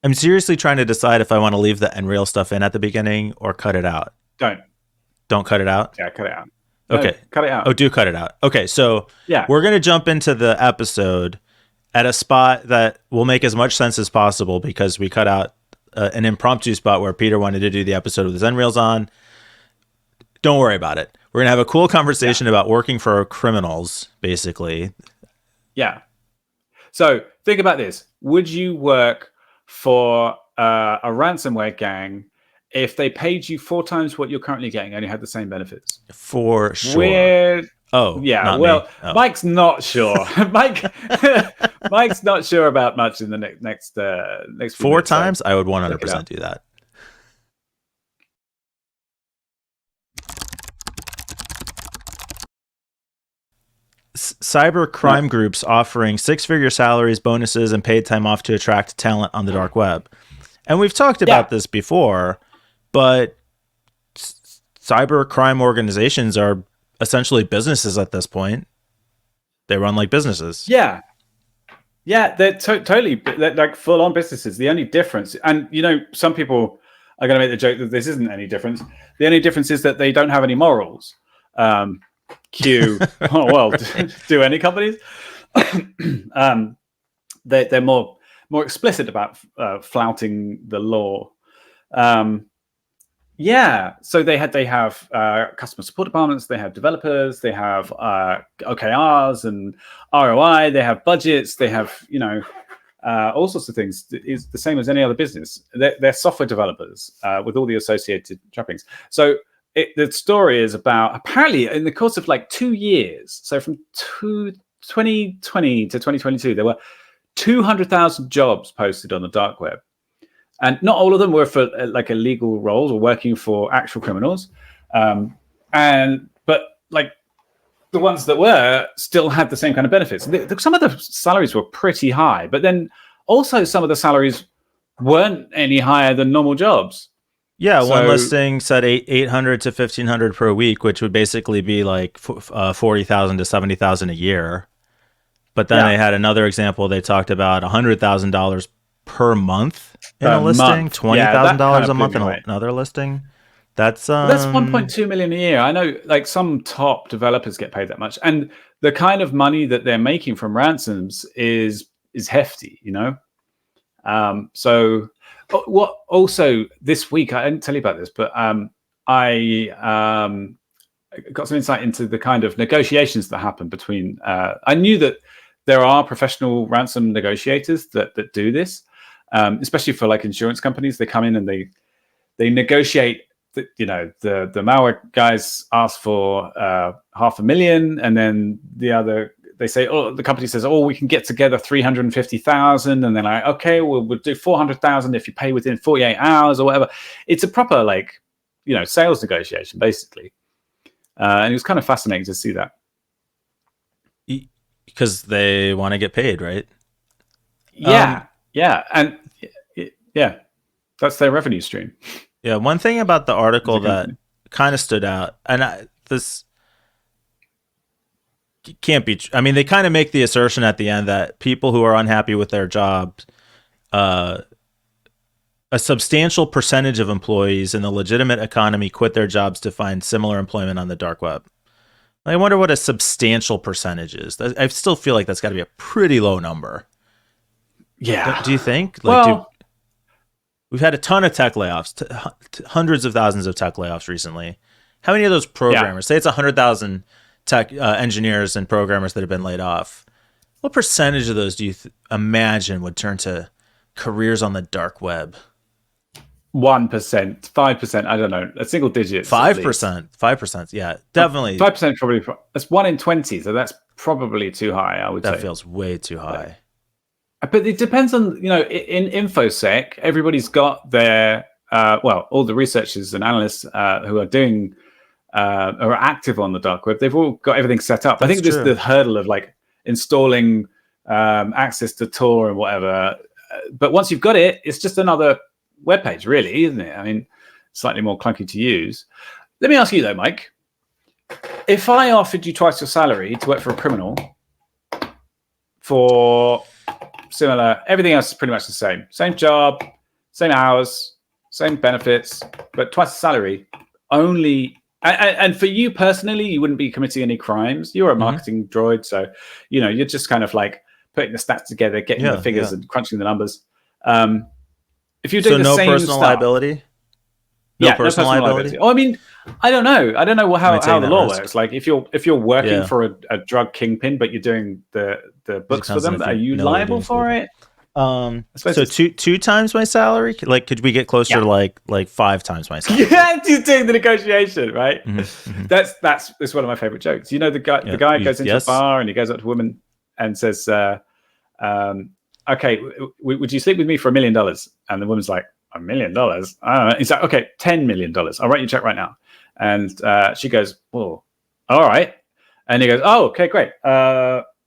I'm seriously trying to decide if I want to leave the Nreal stuff in at the beginning or cut it out. Don't. Don't cut it out? Yeah, cut it out. No, Okay. cut it Oh, out. do cut it out. Okay, so Yeah. we're going to jump into the episode at a spot that will make as much sense as possible because we cut out an impromptu spot where Peter wanted to do the episode with his Nreals on. Don't worry about it. We're going to have a cool conversation about working for criminals, basically. Yeah. So think about this. Would you work for a ransomware gang if they paid you 4 times what you're currently getting and you had the same benefits? For sure. Weird. Oh, Yeah, not well, me. Oh. Mike's not sure. Mike's not sure about much in the next few 4 minutes, times? so I would 100% do that. Cybercrime groups offering 6-figure salaries, bonuses, and paid time off to attract talent on the dark web. And we've talked about this before, but cybercrime organizations are essentially businesses at this point. They run like businesses. Yeah, they're totally they're like full-on businesses. The only difference, and some people are going to make the joke that this isn't any difference. The only difference is that they don't have any morals. Do any companies? They're more explicit about flouting the law. So they have customer support departments, they have developers, they have OKRs and ROI, they have budgets, they have all sorts of things. It's the same as any other business. They're software developers with all the associated trappings. So the story is about, apparently in the course of like 2 years, so from 2020 to 2022, there were 200,000 jobs posted on the dark web. And not all of them were for like illegal roles or working for actual criminals. But like the ones that were still had the same kind of benefits. Some of the salaries were pretty high, but then also some of the salaries weren't any higher than normal jobs. Yeah, one listing said 800 to 1,500 per week, which would basically be like 40,000 to 70,000 a year. But then they had another example. They talked about $100,000 per month in a listing, $20,000 a month in another listing. That's 1.2 million a year. I know, like some top developers get paid that much, and the kind of money that they're making from ransoms is hefty. So what also this week, I didn't tell you about this, but I got some insight into the kind of negotiations that happen between. I knew that there are professional ransom negotiators that do this, especially for like insurance companies. They come in and they negotiate. The malware guys ask for $500,000, and then the company says, we can get together 350,000, and then okay, we'll do 400,000 if you pay within 48 hours or whatever. It's a proper sales negotiation basically, and it was kind of fascinating to see that. Because they want to get paid, right? And that's their revenue stream. Yeah, one thing about the article that kind of stood out, and this can't be. I mean, they kind of make the assertion at the end that people who are unhappy with their jobs, a substantial percentage of employees in the legitimate economy quit their jobs to find similar employment on the dark web. I wonder what a substantial percentage is. I still feel like that's got to be a pretty low number. Yeah. Do you think? We've had a ton of tech layoffs, hundreds of thousands of tech layoffs recently. How many of those programmers, say it's 100,000 tech engineers and programmers that have been laid off, what percentage of those do you imagine would turn to careers on the dark web? 1%, 5%, I don't know, a single digit. 5%, yeah, definitely. 5% probably. That's 1 in 20, so that's probably too high, I would say. That feels way too high. But it depends on, in InfoSec, everybody's got their, all the researchers and analysts who are doing, are active on the dark web. They've all got everything set up. I think just the hurdle of like installing access to Tor and whatever. But once you've got it, it's just another web page, really, isn't it? I mean, slightly more clunky to use. Let me ask you though, Mike, if I offered you twice your salary to work for a criminal for similar. Everything else is pretty much the same. Same job, same hours, same benefits, but twice the salary. Only, and for you personally, you wouldn't be committing any crimes. You're a marketing droid, so you're just kind of like putting the stats together, getting the figures, and crunching the numbers. If you're doing the same personal stuff, liability. No personal liability. Oh, I mean, I don't know how the law works. Like, if you're working for a drug kingpin, but you're doing the books for them, are you liable for it? So two times my salary. Like, could we get closer to like 5 times my salary? Yeah, you're doing the negotiation, right? That's one of my favorite jokes. The guy goes into a bar and he goes up to a woman and says, "Okay, would you sleep with me for $1 million?" And the woman's like, $1 million? I don't know. He's like, "Okay, $10 million. I'll write you a check right now." And she goes, "Oh, all right." And he goes, "Oh, okay, great.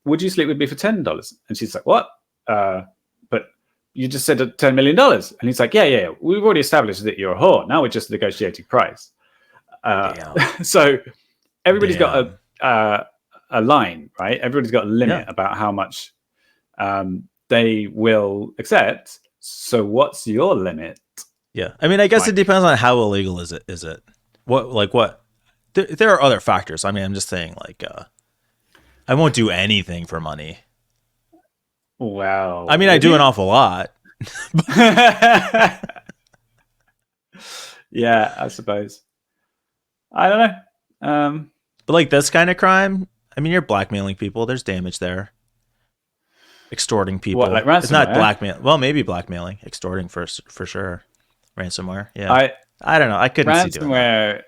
Would you sleep with me for $10? And she's like, "What? But you just said $10 million." And he's like, yeah. We've already established that you're a whore. Now we're just negotiating price. So everybody's got a line, right? Everybody's got a limit about how much they will accept. So what's your limit? Yeah, I mean, I guess it depends on how illegal is it. What? There are other factors. I mean, I'm just saying, like, I won't do anything for money. Wow. I mean, I do an awful lot. Yeah, I suppose. I don't know. But like this kind of crime, I mean, you're blackmailing people. There's damage there. Extorting people. What, like ransomware? It's not blackmail. Well, maybe blackmailing, extorting for sure. Ransomware. Yeah. I don't know. I couldn't see doing that.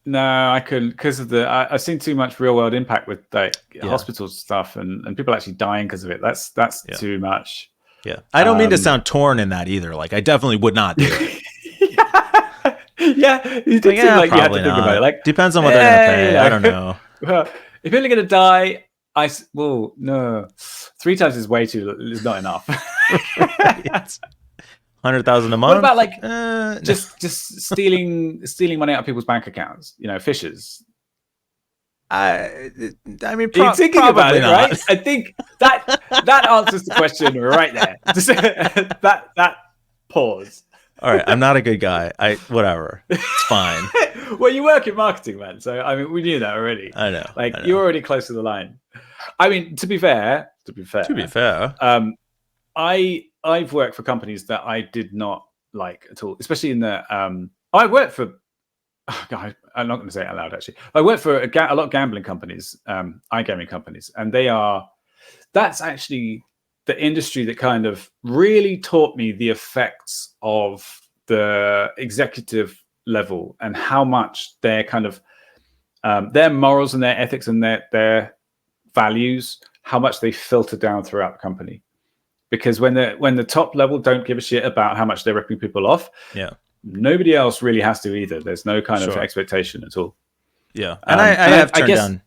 No, I couldn't, because of I've seen too much real world impact with hospital stuff and people actually dying because of it. That's too much. Yeah. I don't mean to sound torn in that either. Like, I definitely would not do it. Yeah. You did seem like you had to think about it. Like, depends on what they're going to pay. I don't know. Well, if you're only going to die, no. 3 times is not enough. 100,000 a month. What about like just stealing money out of people's bank accounts? Fishers. I mean, you're thinking about it, not. right? I think that answers the question right there. Just that pause. All right, I'm not a good guy. Whatever. It's fine. Well, you work in marketing, man. So I mean, we knew that already. I know. You're already close to the line. I mean, to be fair. I've worked for companies that I did not like at all, especially in the. I worked for. Oh God, I'm not going to say it out loud. Actually, I worked for a lot of gambling companies, iGaming companies, and that's actually the industry that kind of really taught me the effects of the executive level and how much their kind of their morals and their ethics and their values, how much they filter down throughout the company. Because when the top level don't give a shit about how much they're ripping people off, nobody else really has to either. There's no kind of expectation at all. Yeah, and I have turned down.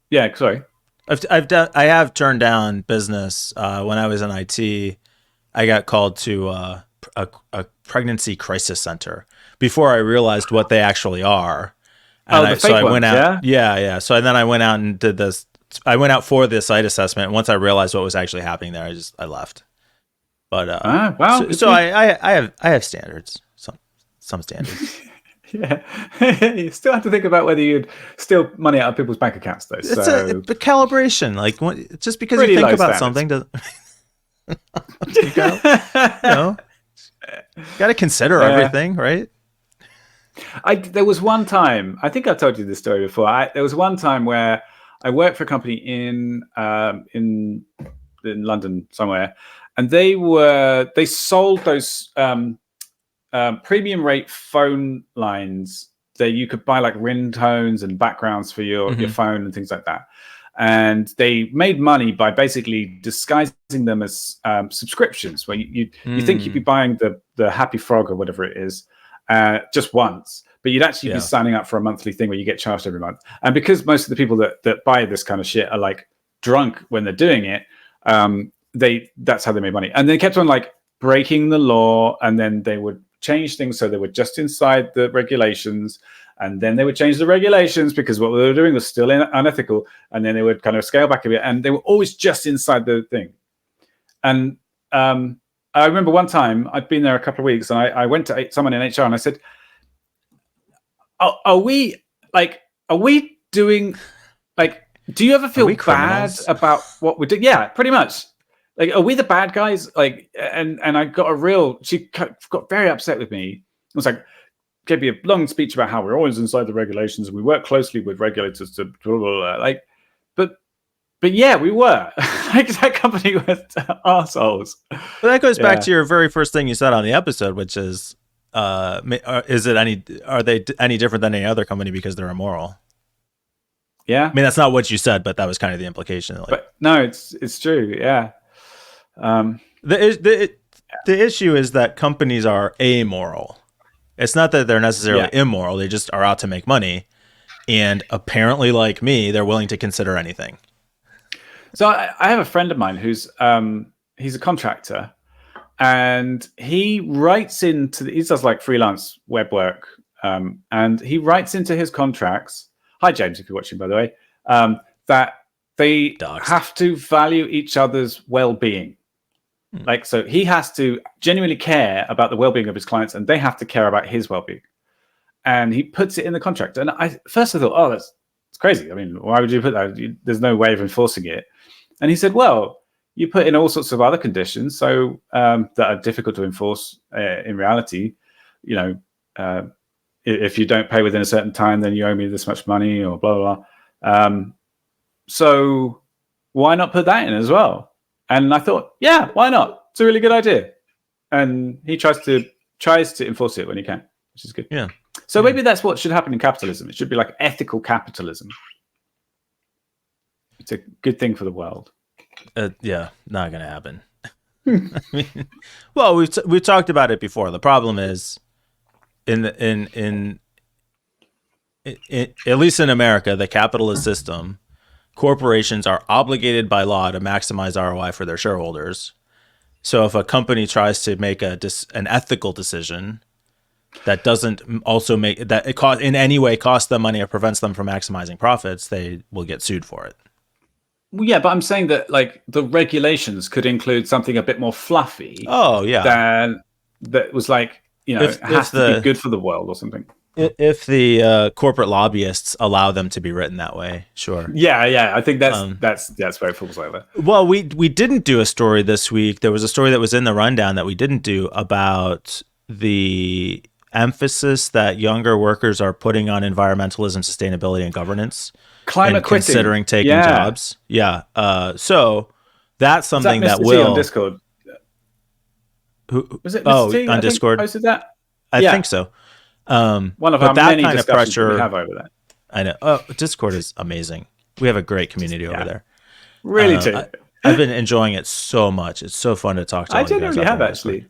Yeah, sorry. I have turned down business when I was in IT. I got called to a pregnancy crisis center before I realized what they actually are. And the fake ones, went out. Yeah. So then I went out and did this. I went out for the site assessment. Once I realized what was actually happening there, I left. But wow. So I have standards. Some standards. Yeah, you still have to think about whether you'd steal money out of people's bank accounts, though. It's a calibration. Like, just because you think about something doesn't. you got to consider everything, right? There was one time. I think I've told you this story before. There was one time where I worked for a company in London somewhere, and they sold those. Premium rate phone lines that you could buy like ringtones and backgrounds for your phone and things like that. And they made money by basically disguising them as subscriptions, where you think you'd be buying the Happy Frog or whatever it is just once, but you'd actually be signing up for a monthly thing where you get charged every month. And because most of the people that buy this kind of shit are like drunk when they're doing it, that's how they made money. And they kept on like breaking the law, and then they would change things so they were just inside the regulations, and then they would change the regulations because what they were doing was still unethical, and then they would kind of scale back a bit, and they were always just inside the thing. And I remember one time I'd been there a couple of weeks, and I went to someone in HR and I said, are we doing, like, do you ever feel bad criminals? about what we're doing? Yeah, pretty much. Like, are we the bad guys? Like, and I got she got very upset with me. It was like, gave me a long speech about how we're always inside the regulations and we work closely with regulators to blah, blah, blah. Like, but yeah, we were. Like, that company was assholes. But that goes back to your very first thing you said on the episode, which is, are they any different than any other company because they're immoral? Yeah. I mean, that's not what you said, but that was kind of the implication. Like, but no, it's true. Yeah. The issue is that companies are amoral. It's not that they're necessarily immoral. They just are out to make money. And apparently, like me, they're willing to consider anything. So I have a friend of mine who's he's a contractor, and he does like freelance web work, and he writes into his contracts. Hi, James, if you're watching, by the way, that they have to value each other's well-being. Like, so he has to genuinely care about the well-being of his clients, and they have to care about his well-being. And he puts it in the contract. And I thought, oh, that's crazy. I mean, why would you put that? There's no way of enforcing it. And he said, well, you put in all sorts of other conditions, so that are difficult to enforce in reality. You know, if you don't pay within a certain time, then you owe me this much money, or blah, blah, blah. So why not put that in as well? And I thought, yeah, why not? It's a really good idea. And he tries to enforce it when he can, which is good. Yeah. So maybe that's what should happen in capitalism. It should be like ethical capitalism. It's a good thing for the world. Yeah, not going to happen. I mean, well, we've talked about it before. The problem is, in at least in America, the capitalist system, corporations are obligated by law to maximize ROI for their shareholders. So if a company tries to make an ethical decision that doesn't also make that it in any way costs them money or prevents them from maximizing profits, they will get sued for it. Well, yeah, but I'm saying that, like, the regulations could include something a bit more fluffy. Oh, yeah. That was like, you know, it has to be good for the world or something. If the corporate lobbyists allow them to be written that way, sure. Yeah. I think that's where it falls over. Well, we didn't do a story this week. There was a story that was in the rundown that we didn't do about the emphasis that younger workers are putting on environmentalism, sustainability, and governance. Climate and quitting. Considering taking jobs. Yeah. So that's something that will... on Discord? Was it Mr. T, on Discord? Posted that? I think so. One of our many kind of pressure we have over that. I know. Oh, Discord is amazing. We have a great community over there. Really too. I've been enjoying it so much. It's so fun to talk to. I genuinely have, actually.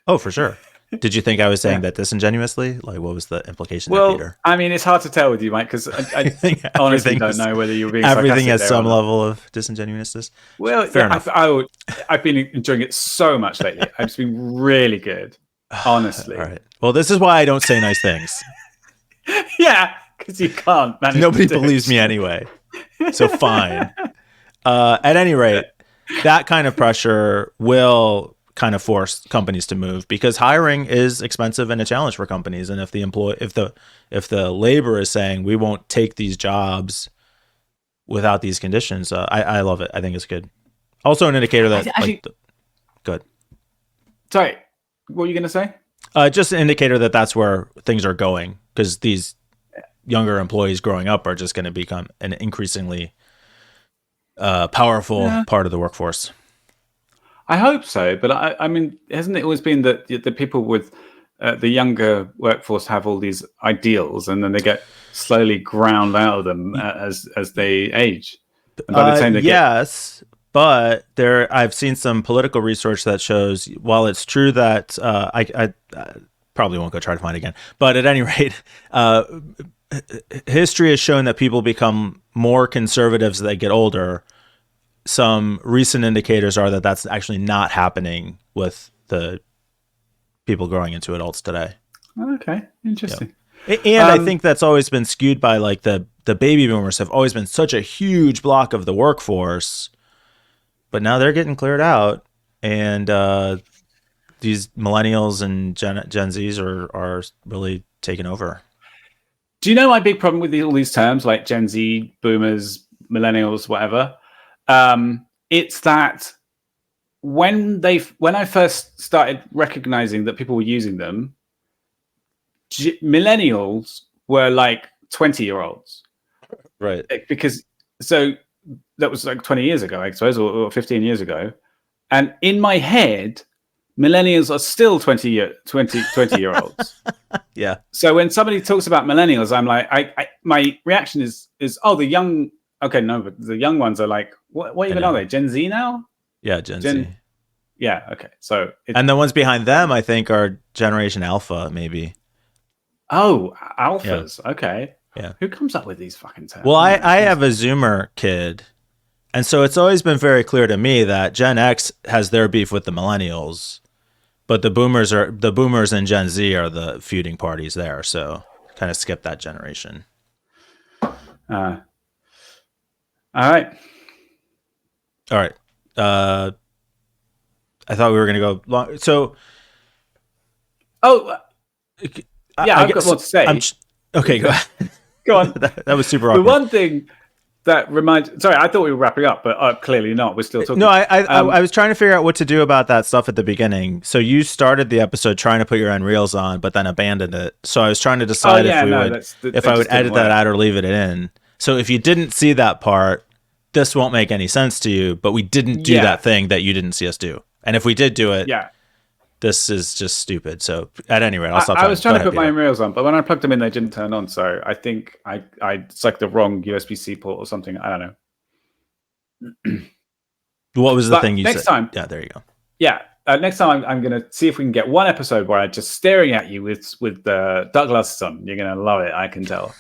Oh, for sure. Did you think I was saying that disingenuously? Like, what was the implication there, Peter? I mean, it's hard to tell with you, Mike, because I honestly don't know whether you're being everything has some level of disingenuousness. Well, fair enough. I've been enjoying it so much lately. It's been really good, honestly. All right. Well, this is why I don't say nice things. Yeah, because you can't manage. Nobody believes me anyway. So fine. At any rate, that kind of pressure will kind of force companies to move, because hiring is expensive and a challenge for companies. And if the labor is saying we won't take these jobs without these conditions, I love it. I think it's good. Also an indicator that good. Sorry, what were you going to say? Just an indicator that that's where things are going, because these younger employees growing up are just going to become an increasingly powerful part of the workforce. I hope so, but I mean, hasn't it always been that the people with the younger workforce have all these ideals, and then they get slowly ground out of them as they age? And by the time they but I've seen some political research that shows, while it's true that I probably won't go try to find it again, but at any rate, history has shown that people become more conservative as they get older. Some recent indicators are that that's actually not happening with the people growing into adults today. Okay, interesting. Yep. And I think that's always been skewed by, like, the baby boomers have always been such a huge block of the workforce, but now they're getting cleared out. and these millennials and Gen Zs are really taking over. Do you know my big problem with all these terms like Gen Z, boomers, millennials, whatever? It's that when I first started recognizing that people were using them, millennials were like 20-year-olds, Right. because so that was like 20 years ago, I suppose, or 15 years ago. And in my head, millennials are still 20-year-olds. Yeah. So when somebody talks about millennials, I'm like, my reaction is, oh, the young. Okay, no, but the young ones are like, what even are they? Gen Z now? Yeah, Gen Z. Yeah. Okay. So and the ones behind them, I think, are Generation Alpha, maybe. Oh, alphas. Yeah. Okay. Yeah. Who comes up with these fucking terms? Well, I have a Zoomer kid, and so it's always been very clear to me that Gen X has their beef with the millennials, but the boomers and Gen Z are the feuding parties there. So kind of skip that generation. All right. I thought we were going to go long. So, yeah, I've got more to say. Okay, go ahead. Go on. that was super awkward. The one thing that reminds... Sorry, I thought we were wrapping up, but clearly not. We're still talking. No, I was trying to figure out what to do about that stuff at the beginning. So you started the episode trying to put your end reels on, but then abandoned it. So I was trying to decide if I would edit that out or leave it in. So if you didn't see that part, this won't make any sense to you, but we didn't do that thing that you didn't see us do. And if we did do it, this is just stupid. So at any rate, I'll stop. I was trying to put my reels on, but when I plugged them in, they didn't turn on. So I think it's like the wrong USB-C port or something. I don't know. What was the thing you said? Next time. Yeah, there you go. Yeah. Next time I'm going to see if we can get one episode where I'm just staring at you with dark glasses on. You're going to love it. I can tell.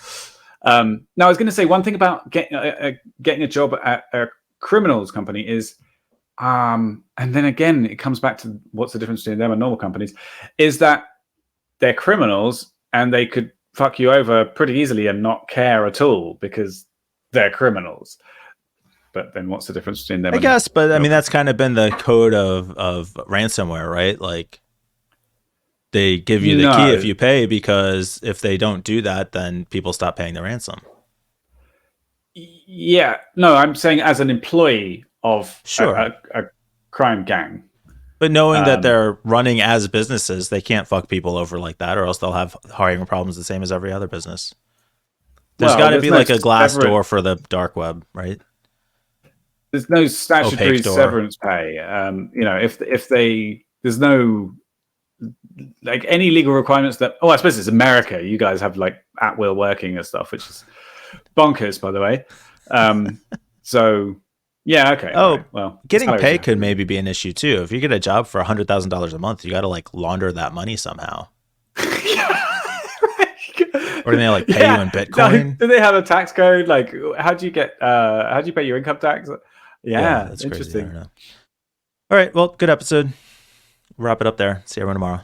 Now I was going to say one thing about getting a job at a criminals company is, and then again, it comes back to what's the difference between them and normal companies, is that they're criminals and they could fuck you over pretty easily and not care at all because they're criminals. But then what's the difference between them? I guess, but I mean, that's kind of been the code of ransomware, right? Like they give you the key if you pay, because if they don't do that, then people stop paying the ransom. Yeah. No, I'm saying as an employee of a crime gang. But knowing that they're running as businesses, they can't fuck people over like that, or else they'll have hiring problems the same as every other business. There's got to be like a glass door for the dark web, right? There's no statutory severance pay. If there's no like any legal requirements that. Oh, I suppose it's America. You guys have like at will working and stuff, which is bonkers, by the way. So. Yeah. Okay. Oh, right. Well, getting pay could maybe be an issue too. If you get a job for $100,000 a month, you got to like launder that money somehow. Or do they like pay you in Bitcoin? No, do they have a tax code? Like, how do you pay your income tax? Yeah, that's interesting. Crazy. All right. Well, good episode. We'll wrap it up there. See everyone tomorrow.